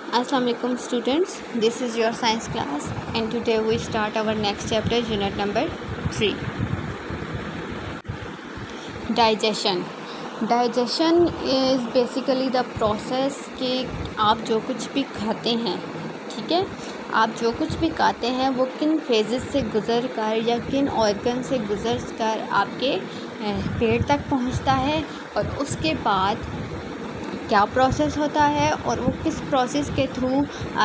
Assalamualaikum students, this is your science class and today we start our next chapter, unit number 3. Digestion is basically the process कि आप जो कुछ भी खाते हैं, ठीक है, आप जो कुछ भी खाते हैं वो किन फेजेस से गुज़र कर या किन ऑर्गन से गुज़र कर आपके पेट तक पहुंचता है और उसके बाद क्या प्रोसेस होता है और वो किस प्रोसेस के थ्रू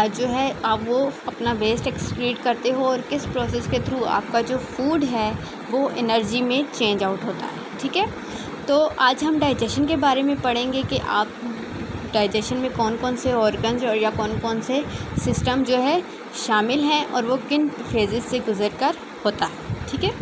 जो है आप वो अपना वेस्ट एक्सक्रीट करते हो और किस प्रोसेस के थ्रू आपका जो फूड है वो एनर्जी में चेंज आउट होता है। ठीक है, तो आज हम डाइजेशन के बारे में पढ़ेंगे कि आप डाइजेशन में कौन कौन से ऑर्गन्स और या कौन कौन से सिस्टम जो है शामिल हैं और वो किन फेजेस से गुजर कर होता है। ठीक है,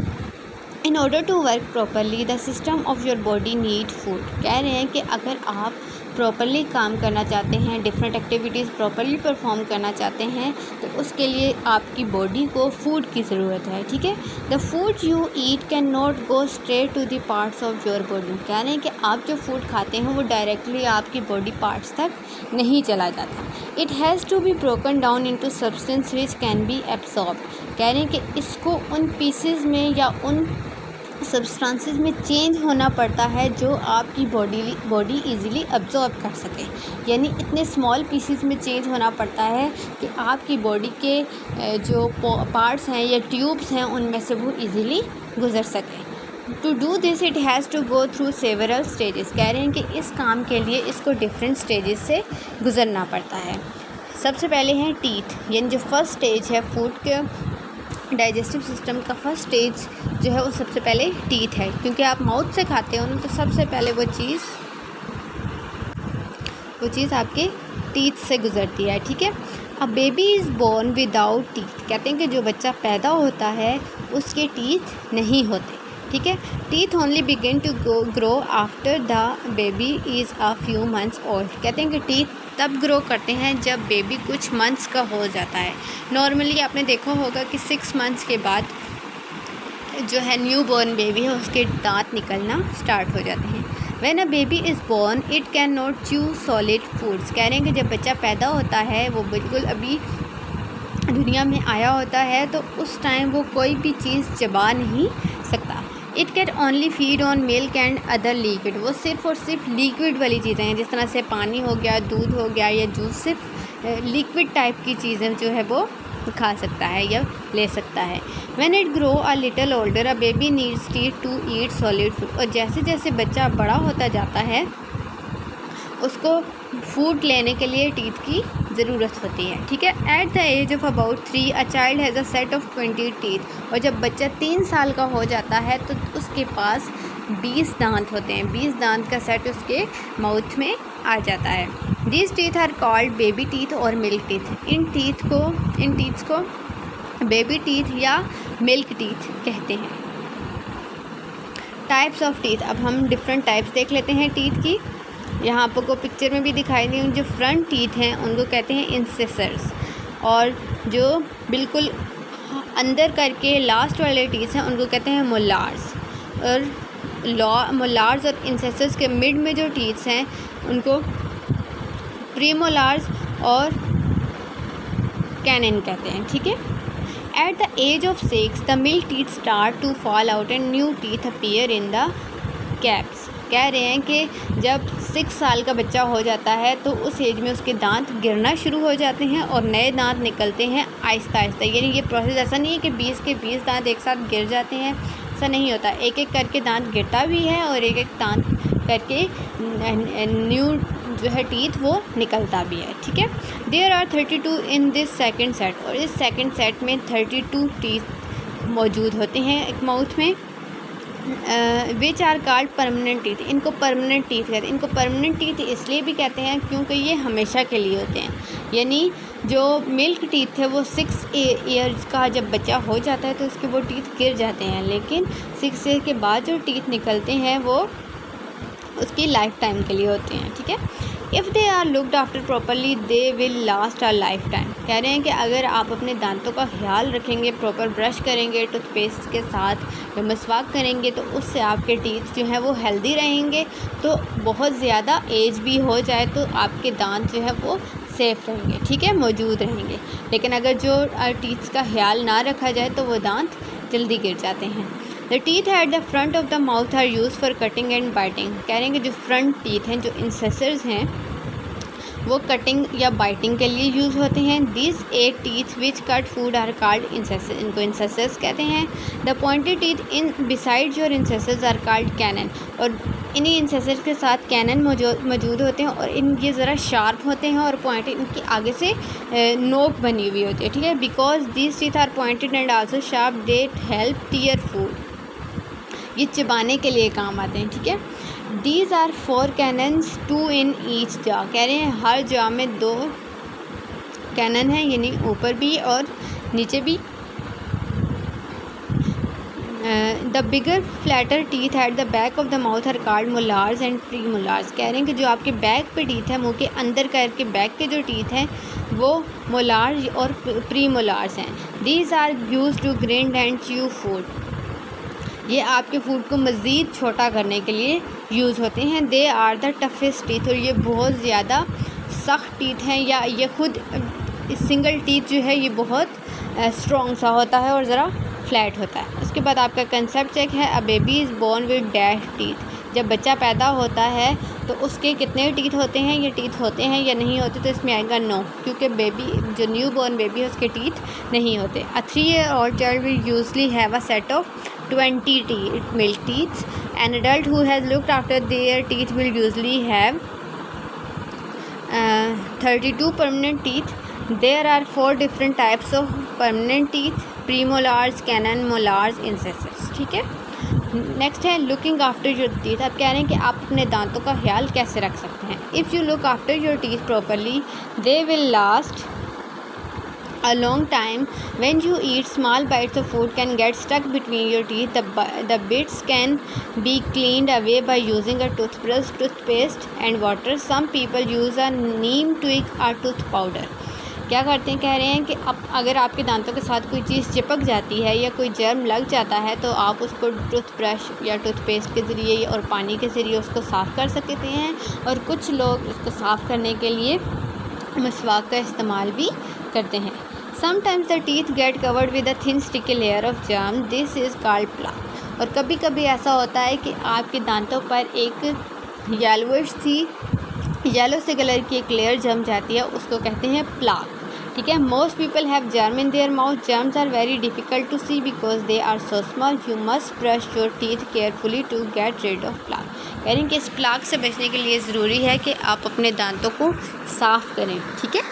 in order to work properly the system of your body need food. कह रहे हैं कि अगर आप प्रॉपरली काम करना चाहते हैं, डिफरेंट एक्टिविटीज़ प्रॉपरली परफॉर्म करना चाहते हैं, तो उसके लिए आपकी बॉडी को फूड की ज़रूरत है। ठीक है, the food you eat can not go straight to the parts of your body. कह रहे हैं कि आप जो फूड खाते हैं वो डायरेक्टली आपकी बॉडी पार्ट्स तक नहीं चला जाता। It has to be broken down into substance which can be absorb. कह रहे हैं कि इसको उन पीसेस में या उन सब्सटेंसेस में चेंज होना पड़ता है जो आपकी बॉडी इजीली अब्जॉर्ब कर सके, यानी इतने स्मॉल पीसेस में चेंज होना पड़ता है कि आपकी बॉडी के जो पार्ट्स हैं या ट्यूब्स हैं उनमें से वो इजीली गुजर सके। To do this it has to go through several stages. कह रहे हैं कि इस काम के लिए इसको डिफरेंट स्टेजेस से गुजरना पड़ता है। सबसे पहले हैं टीथ, यानी जो फर्स्ट स्टेज है फूड के डाइजेस्टिव सिस्टम का फर्स्ट स्टेज जो है वो सबसे पहले टीथ है, क्योंकि आप माउथ से खाते हो ना, तो सबसे पहले वो चीज़ आपके टीथ से गुजरती है। ठीक है, a baby is born without teeth. कहते हैं कि जो बच्चा पैदा होता है उसके टीथ नहीं होते। ठीक है, teeth only begin to grow after the baby is a few months old. कहते हैं कि टीथ तब ग्रो करते हैं जब बेबी कुछ मंथ्स का हो जाता है। नॉर्मली आपने देखा होगा कि 6 मंथ्स के बाद जो है न्यू बॉर्न बेबी है उसके दांत निकलना स्टार्ट हो जाते हैं। When a baby is born it can not chew solid foods. कह रहे हैं कि जब बच्चा पैदा होता है वो बिल्कुल अभी दुनिया में आया होता है, तो उस टाइम वो कोई भी चीज़ चबा नहीं सकता। It can only feed on milk and other liquid. वो सिर्फ़ और सिर्फ लिक्विड वाली चीज़ें हैं, जिस तरह से पानी हो गया, दूध हो गया या जूस, सिर्फ लिक्विड टाइप की चीज़ें जो है वो खा सकता है या ले सकता है। When it grow a little older a baby needs teeth to eat solid food. और जैसे जैसे बच्चा बड़ा होता जाता है उसको फूड लेने के लिए टीथ की ज़रूरत होती है। ठीक है, at the age of about 3 a child has a set of 20 teeth. और जब बच्चा 3 साल का हो जाता है तो उसके पास 20 दांत होते हैं। 20 दांत का सेट उसके माउथ में आ जाता है। These teeth are called baby teeth और मिल्क टीथ। इन टीथ्स को बेबी टीथ या मिल्क टीथ कहते हैं। टाइप्स ऑफ टीथ, अब हम डिफरेंट टाइप्स देख लेते हैं टीथ की। यहाँ आपको पिक्चर में भी दिखाई दी, जो फ्रंट टीथ हैं उनको कहते हैं इंसिसर्स, और जो बिल्कुल अंदर करके लास्ट वाले टीथ हैं उनको कहते हैं मोलार्स। और मोलार्स और इंसिसर्स के मिड में जो टीथ्स हैं उनको प्रीमोलार्स और कैनिन कहते हैं। ठीक है, at the age of 6 the milk teeth start to fall out and new teeth appear in the gaps. कह रहे हैं कि जब 6 साल का बच्चा हो जाता है तो उस एज में उसके दांत गिरना शुरू हो जाते हैं और नए दांत निकलते हैं आहिस्ता आहिस्ता। यानी ये प्रोसेस ऐसा नहीं है कि 20 के 20 दांत एक साथ गिर जाते हैं, ऐसा नहीं होता। एक एक करके दांत गिरता भी है और एक एक दांत करके न्यू जो है टीथ वो निकलता भी है। ठीक है, there are 32 in this second set. और इस सेकेंड सेट में 32 टीथ मौजूद होते हैं एक माउथ में। Which are called permanent teeth. इनको परमानेंट टीथ कहते हैं। इनको परमानेंट टीथ इसलिए भी कहते हैं क्योंकि ये हमेशा के लिए होते हैं। यानी जो मिल्क टीथ है वो 6 ईयर्स का जब बच्चा हो जाता है तो उसके वो टीथ गिर जाते हैं, लेकिन 6 ईयर के बाद जो टीथ निकलते हैं वो उसकी लाइफ टाइम के लिए होते हैं। ठीक है, if they are looked after properly they will last a life time. कह रहे हैं कि अगर आप अपने दांतों का ख्याल रखेंगे, प्रॉपर ब्रश करेंगे टूथपेस्ट के साथ या मसवाक करेंगे, तो उससे आपके टीथ जो हैं वो हेल्दी रहेंगे। तो बहुत ज़्यादा एज भी हो जाए तो आपके दांत जो है वो सेफ़ रहेंगे, ठीक है, मौजूद रहेंगे। लेकिन अगर जो टीथ का ख्याल ना रखा जाए तो वो दांत जल्दी गिर जाते हैं। The teeth at the front of the mouth are use for cutting and biting. कह रहे हैं कि जो फ्रंट टीथ हैं, जो इंसेसर्स हैं, वो कटिंग या बाइटिंग के लिए यूज़ होते हैं। This 8 teeth which cut food are called incisors. इनको इंसेसर्स कहते हैं। The pointed teeth in beside your incisors are called canine. और इन्हीं इंसेसर्स के साथ कैनन मौजूद होते हैं और ये ज़रा शार्प होते हैं और पॉइंटेड, इनकी आगे से नोक बनी हुई होती है, ठीक है। Because this teeth are pointed and also sharp, they help tear food. ये चबाने के लिए काम आते हैं, ठीक है। These are 4 cannons, 2 in each jaw। कह रहे हैं हर जॉ में 2 कैनन हैं, यानी ऊपर भी और नीचे भी। The bigger flatter teeth at the back of the mouth are called molars and pre molars. कह रहे हैं कि जो आपके बैक पे टीथ है, मुंह के अंदर करके बैक के जो टीथ हैं वो मोलार्स और प्री मोलार्स हैं। These are used to grind and chew food। ये आपके फूड को मज़ीद छोटा करने के लिए यूज़ होते हैं। They are the toughest teeth. और ये बहुत ज़्यादा सख्त टीथ हैं, या ये खुद सिंगल टीथ जो है ये बहुत स्ट्रॉन्ग सा होता है और ज़रा फ्लैट होता है। उसके बाद आपका कंसेप्ट चेक है। A baby is born with dash teeth. जब बच्चा पैदा होता है तो उसके कितने टीथ होते हैं, ये टीथ होते हैं या नहीं होते, तो इसमें आएगा नो, क्योंकि बेबी जो न्यू बॉर्न बेबी है उसके टीथ नहीं होते। अ 3-year-old child will usually have a set of 20 milk teeth. An adult who has looked after their teeth will usually have 32 permanent teeth. There are 4 different types of permanent teeth: premolars, canine, molars, incisors, ठीक है। Next है looking after your teeth. अब कह रहे हैं कि आप अपने दांतों का ख्याल कैसे रख सकते हैं। If you look after your teeth properly, they will last a long time. When you eat, small bites of food can get stuck between your teeth. The bits can be cleaned away by using a toothbrush, toothpaste and water. Some people use a neem twig or tooth powder। क्या करते हैं, कह रहे हैं कि अगर आपके दांतों के साथ कोई चीज़ चिपक जाती है या कोई जर्म लग जाता है तो आप उसको टूथब्रश या टूथपेस्ट के ज़रिए और पानी के ज़रिए उसको साफ़ कर सकते हैं। और कुछ लोग उसको साफ़ करने के लिए मसवाक का इस्तेमाल भी करते हैं। Sometimes the teeth get covered with a thin sticky layer of germ. This is called plaque। और कभी कभी ऐसा होता है कि आपके दांतों पर एक येलो से कलर की एक लेयर जम जाती है, उसको कहते हैं प्लाक, ठीक है। Most people have germ in their mouth. Germs are very difficult to see because they are so small. You must brush your teeth carefully to get rid of plaque. कह रहे हैं कि इस प्लाक से बचने के लिए ज़रूरी है कि आप अपने दांतों को साफ़ करें, ठीक है।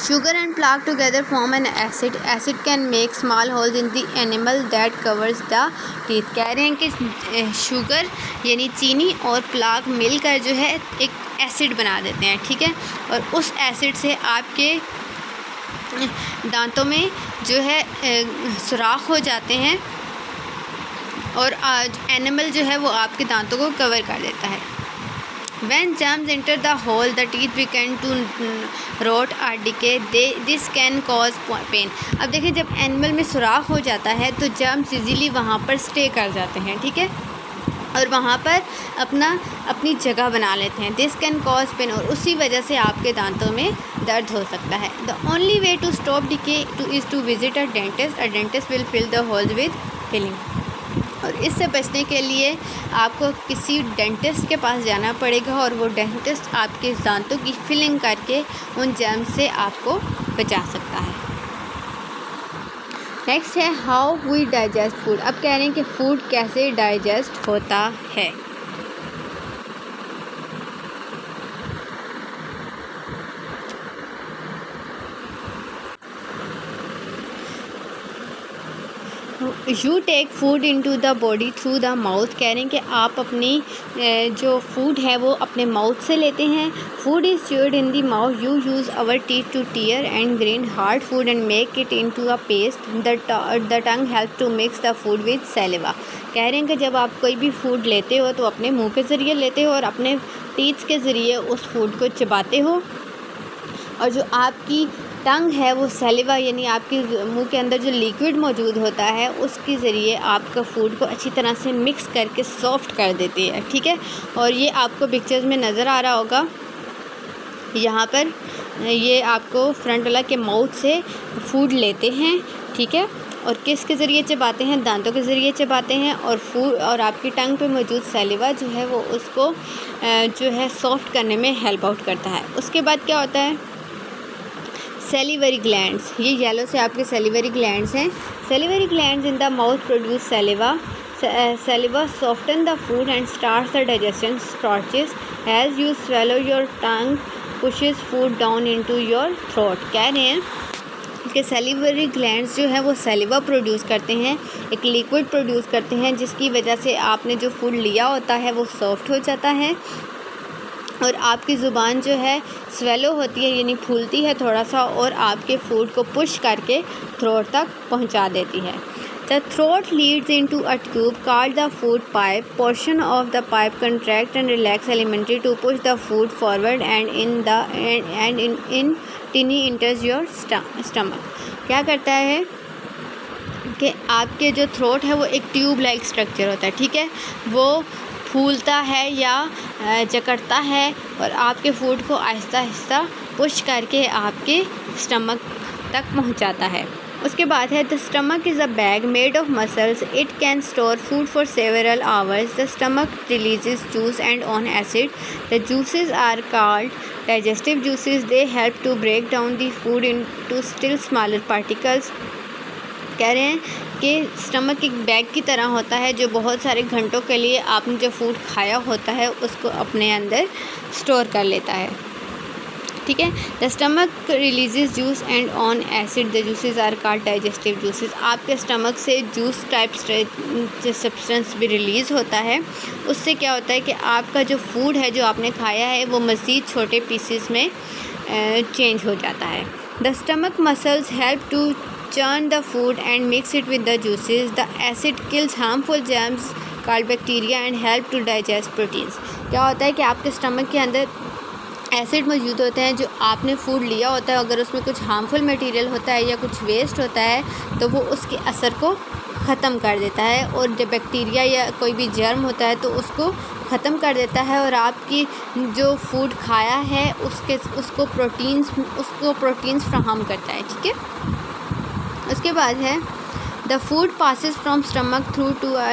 Sugar and plaque together form an acid. Acid can make small holes in the enamel that covers the teeth। कह रहे हैं कि शुगर यानी चीनी और प्लाक मिलकर जो है एक एसिड बना देते हैं, ठीक है। और उस एसिड से आपके दांतों में जो है सुराख हो जाते हैं और एनिमल जो है वो आपके दांतों को कवर कर देता है। When germs enter the hole, the teeth begin to rot or decay. This can cause pain। अब देखिए, जब एनिमल में सुराख हो जाता है तो जर्म्स इजीली वहाँ पर स्टे कर जाते हैं, ठीक है, और वहाँ पर अपनी जगह बना लेते हैं। This can cause pain. और उसी वजह से आपके दांतों में दर्द हो सकता है। The only way to stop decay is to visit a dentist. A dentist will fill the holes with filling. और इससे बचने के लिए आपको किसी डेंटिस्ट के पास जाना पड़ेगा और वो डेंटिस्ट आपके दांतों की फिलिंग करके उन जर्म्स से आपको बचा सकता है। नेक्स्ट है हाउ वी डाइजेस्ट फूड। अब कह रहे हैं कि फूड कैसे डाइजेस्ट होता है। You take food into the body through the mouth. कह रहे हैं कि आप अपनी जो फूड है वो अपने माउथ से लेते हैं। Food is chewed in the mouth. You use our teeth to tear and grind hard food and make it into a paste. The tongue help to mix the food with saliva. कह रहे हैं कि जब आप कोई भी food लेते हो तो अपने मुंह के ज़रिए लेते हो और अपने टीथ के ज़रिए उस फूड को चबाते हो, और जो आपकी टंग है वो सैलिवा यानी आपके मुंह के अंदर जो लिक्विड मौजूद होता है उसके ज़रिए आपका फूड को अच्छी तरह से मिक्स करके सॉफ्ट कर देती है, ठीक है। और ये आपको पिक्चर्स में नज़र आ रहा होगा। यहाँ पर ये आपको फ्रंट वाला के माउथ से फूड लेते हैं, ठीक है, और किसके ज़रिए चबाते हैं, दांतों के ज़रिए चबाते हैं, और फूड और आपकी टंग पे मौजूद सैलिवा जो है वो उसको जो है सॉफ्ट करने में हेल्प आउट करता है। उसके बाद क्या होता है, सेलिवरी ग्लैंड्स, ये येलो से आपके सेलिवरी ग्लैंड्स हैं। Salivary glands in the mouth produce saliva, saliva soften the food and starts the digestion process. As you swallow, your tongue pushes food down into your throat. कह रहे हैं कि salivary glands जो है वो सैलिवा produce करते हैं, एक लिक्विड प्रोड्यूस करते हैं, जिसकी वजह से आपने जो फूड लिया होता है वो सॉफ्ट हो जाता है और आपकी ज़ुबान जो है स्वेलो होती है, यानी फूलती है थोड़ा सा, और आपके फूड को पुश करके थ्रोट तक पहुंचा देती है। The throat leads into a tube called the food pipe. Portion of the pipe contract and relax elementary to push the food forward and in tiny enters your stomach. क्या करता है कि आपके जो थ्रोट है वो एक ट्यूब लाइक स्ट्रक्चर होता है, ठीक है, वो फूलता है या जकड़ता है और आपके फूड को आहिस्ता आहिस्ता पुश करके आपके स्टमक तक पहुंचाता है। उसके बाद है the stomach is a bag made of muscles, it can store food for several hours, the stomach releases juice and on acid, the juices are called digestive juices, they help to break down the food into still smaller particles. कह रहे हैं कि stomach एक bag की तरह होता है जो बहुत सारे घंटों के लिए आपने जो फूड खाया होता है उसको अपने अंदर स्टोर कर लेता है, ठीक है। The stomach releases juice and on acid, the juices are called digestive juices. आपके स्टमक से जूस टाइप सब्सटेंस भी रिलीज़ होता है, उससे क्या होता है कि आपका जो फूड है जो आपने खाया है वो मज़ीद छोटे पीसेस में चेंज हो जाता है। The stomach muscles help to churn the food and mix it with the juices. The acid kills harmful germs called bacteria and help to digest proteins. क्या होता है कि आपके स्टमक के अंदर एसिड मौजूद होते हैं, जो आपने फूड लिया होता है अगर उसमें कुछ हार्मफुल मटेरियल होता है या कुछ वेस्ट होता है तो वो उसके असर को ख़त्म कर देता है, और जब बैक्टीरिया या कोई भी जर्म होता है तो उसको ख़त्म कर देता है और आपकी जो फूड खाया है उसको प्रोटीन्स फ्राहम करता है, ठीक है। उसके बाद है the food passes from stomach through to a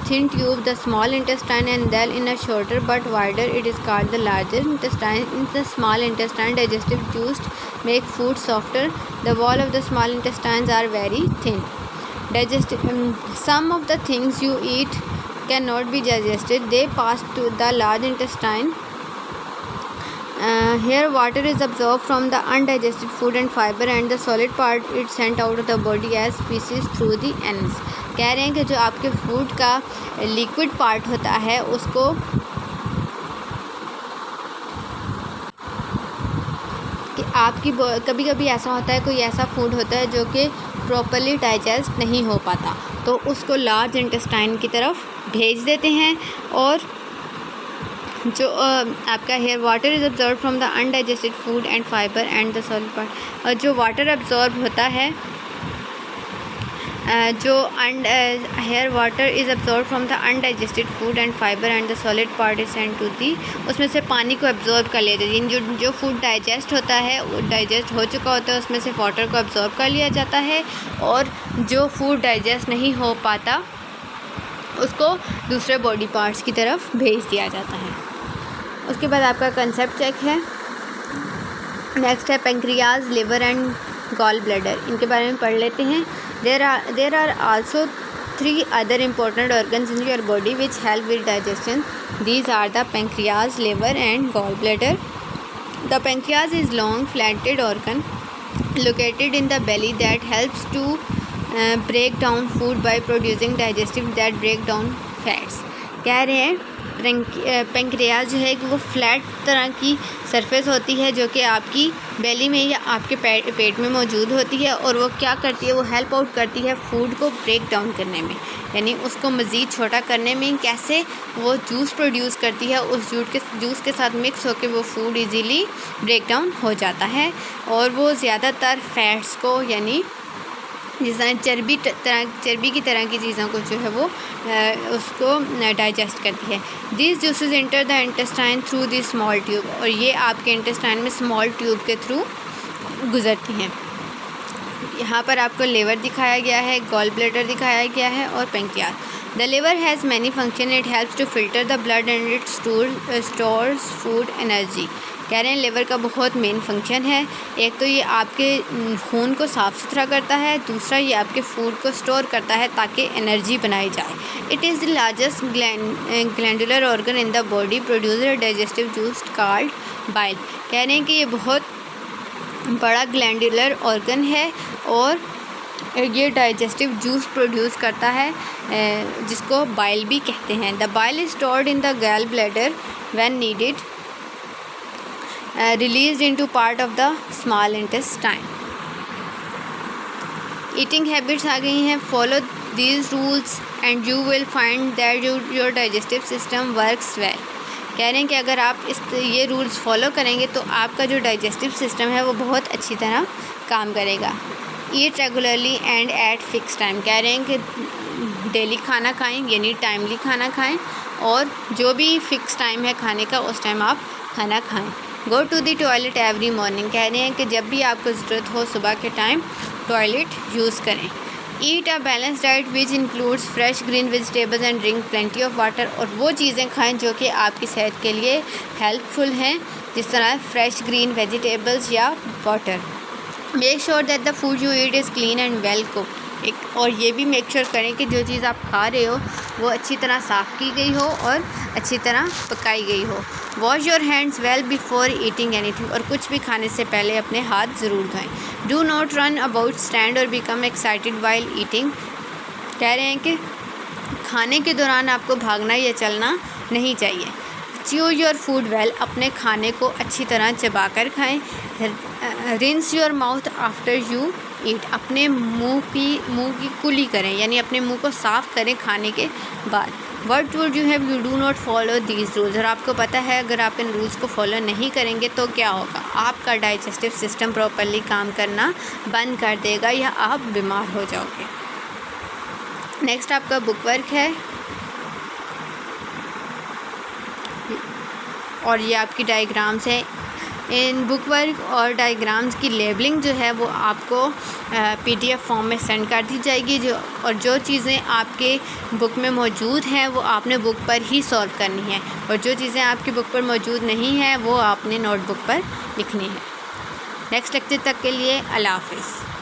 thin tube, the small intestine, and then in a shorter but wider, it is called the larger intestine. In the small intestine, digestive juice make food softer. The wall of the small intestines are very thin. Some of the things you eat cannot be digested. They pass to the large intestine. Here water is absorbed from the undigested food and fiber, and the solid part is sent out of the body as feces through the anus. कह रहे हैं कि जो आपके food का liquid part होता है उसको कि आपकी कभी कभी ऐसा होता है, कोई ऐसा फूड होता है जो कि प्रॉपरली डाइजेस्ट नहीं हो पाता, तो उसको लार्ज इंटेस्टाइन की तरफ भेज देते हैं, और जो आपका here water is absorb from the undigested food and fibre and the solid part, और जो वाटर अब्जॉर्ब होता है here water is absorb from the undigested food and fibre and the solid part is sent to the, उसमें से पानी को absorb कर लेते हैं। जो फूड डाइजेस्ट होता है वो डाइजेस्ट हो चुका होता है उसमें से वाटर को अब्जॉर्ब कर लिया जाता है, और जो फूड डाइजेस्ट नहीं हो पाता उसको दूसरे बॉडी पार्ट्स की तरफ भेज दिया जाता है। उसके बाद आपका कंसेप्ट चेक है। नेक्स्ट है pancreas, liver and gall bladder, इनके बारे में पढ़ लेते हैं। There are also 3 other important organs in your body which help with digestion. These are the pancreas, liver and gallbladder. The pancreas is long flatted organ located in the belly that helps to break down food by producing digestive that break down fats. कह रहे हैं pancreas जो है कि वो flat तरह की surface होती है जो कि आपकी बेली में या आपके पेट में मौजूद होती है, और वो क्या करती है, वो हेल्प आउट करती है फूड को ब्रेक डाउन करने में, यानी उसको मज़ीद छोटा करने में। कैसे वो जूस प्रोड्यूस करती है, उस जूस के साथ मिक्स होकर वो फूड इजीली ब्रेक डाउन हो जाता है, और वो ज़्यादातर फैट्स को यानी जिस तरह चर्बी की तरह की चीज़ों को जो है वो उसको डाइजेस्ट करती है। This juices enter the intestine through the small tube, और ये आपके इंटेस्टाइन में स्मॉल ट्यूब के थ्रू गुजरती हैं। यहाँ पर आपको लेवर दिखाया गया है, गॉल ब्लैडर दिखाया गया है और pancreas. The liver has many function, it helps to filter the blood and it stores food energy. कह रहे हैं लिवर का बहुत मेन फंक्शन है। एक तो ये आपके खून को साफ़ सुथरा करता है, दूसरा ये आपके फूड को स्टोर करता है ताकि एनर्जी बनाई जाए। It is the largest glandular organ in the body, producer digestive juice called bile. कह रहे हैं कि ये बहुत बड़ा ग्लैंडुलर ऑर्गन है और ये डाइजेस्टिव जूस प्रोड्यूस करता है जिसको बाइल भी कहते हैं। The bile is stored in the gall bladder when needed, released into part of the small intestine. Eating habits आ गई हैं। Follow these rules and you will find that your digestive system works well. कह रहे हैं कि अगर आप ये रूल्स फॉलो करेंगे तो आपका जो डाइजेस्टिव सिस्टम है वो बहुत अच्छी तरह काम करेगा। Eat regularly and at fix time. कह रहे हैं कि डेली खाना खाएं, यानी टाइमली खाना खाएं, और जो भी फिक्स टाइम है खाने का उस टाइम आप खाना खाएं। Go to the toilet every morning. कह रहे हैं कि जब भी आपको ज़रूरत हो सुबह के टाइम टॉयलेट यूज़ करें। Eat a balance diet which includes fresh green vegetables and drink plenty of water. और वो चीज़ें खाएं जो कि आपकी सेहत के लिए हेल्पफुल हैं, जिस तरह फ्रेश ग्रीन वेजिटेबल्स या water. Make sure that the food you eat is clean and well cooked. और ये भी मेक श्योर करें कि जो चीज़ आप खा रहे हो वो अच्छी तरह साफ़ की गई हो और अच्छी तरह पकाई गई हो। Wash your hands well before eating anything. और कुछ भी खाने से पहले अपने हाथ ज़रूर धोएं। Do not run about stand और बिकम एक्साइटेड वाइल ईटिंग। कह रहे हैं कि खाने के दौरान आपको भागना या चलना नहीं चाहिए। Chew your food well. अपने खाने को अच्छी तरह चबा कर खाएँ। Rinse your mouth after you eat. अपने मुंह की कुली करें, यानी अपने मुंह को साफ़ करें खाने के बाद। What would you have you do not follow these rules. और आपको पता है अगर आप इन रूल्स को फॉलो नहीं करेंगे तो क्या होगा, आपका डाइजेस्टिव सिस्टम प्रॉपर्ली काम करना बंद कर देगा या आप बीमार हो जाओगे। नेक्स्ट आपका बुक वर्क है, और ये आपकी डायग्राम्स हैं। इन बुक वर्क और डायग्राम्स की लेबलिंग जो है वो आपको PDF फॉर्म में सेंड कर दी जाएगी। जो चीज़ें आपके बुक में मौजूद हैं वो आपने बुक पर ही सॉल्व करनी है, और जो चीज़ें आपकी बुक पर मौजूद नहीं हैं वो आपने नोटबुक पर लिखनी है। नेक्स्ट लेक्चर तक के लिए अल्लाह हाफ़िज़।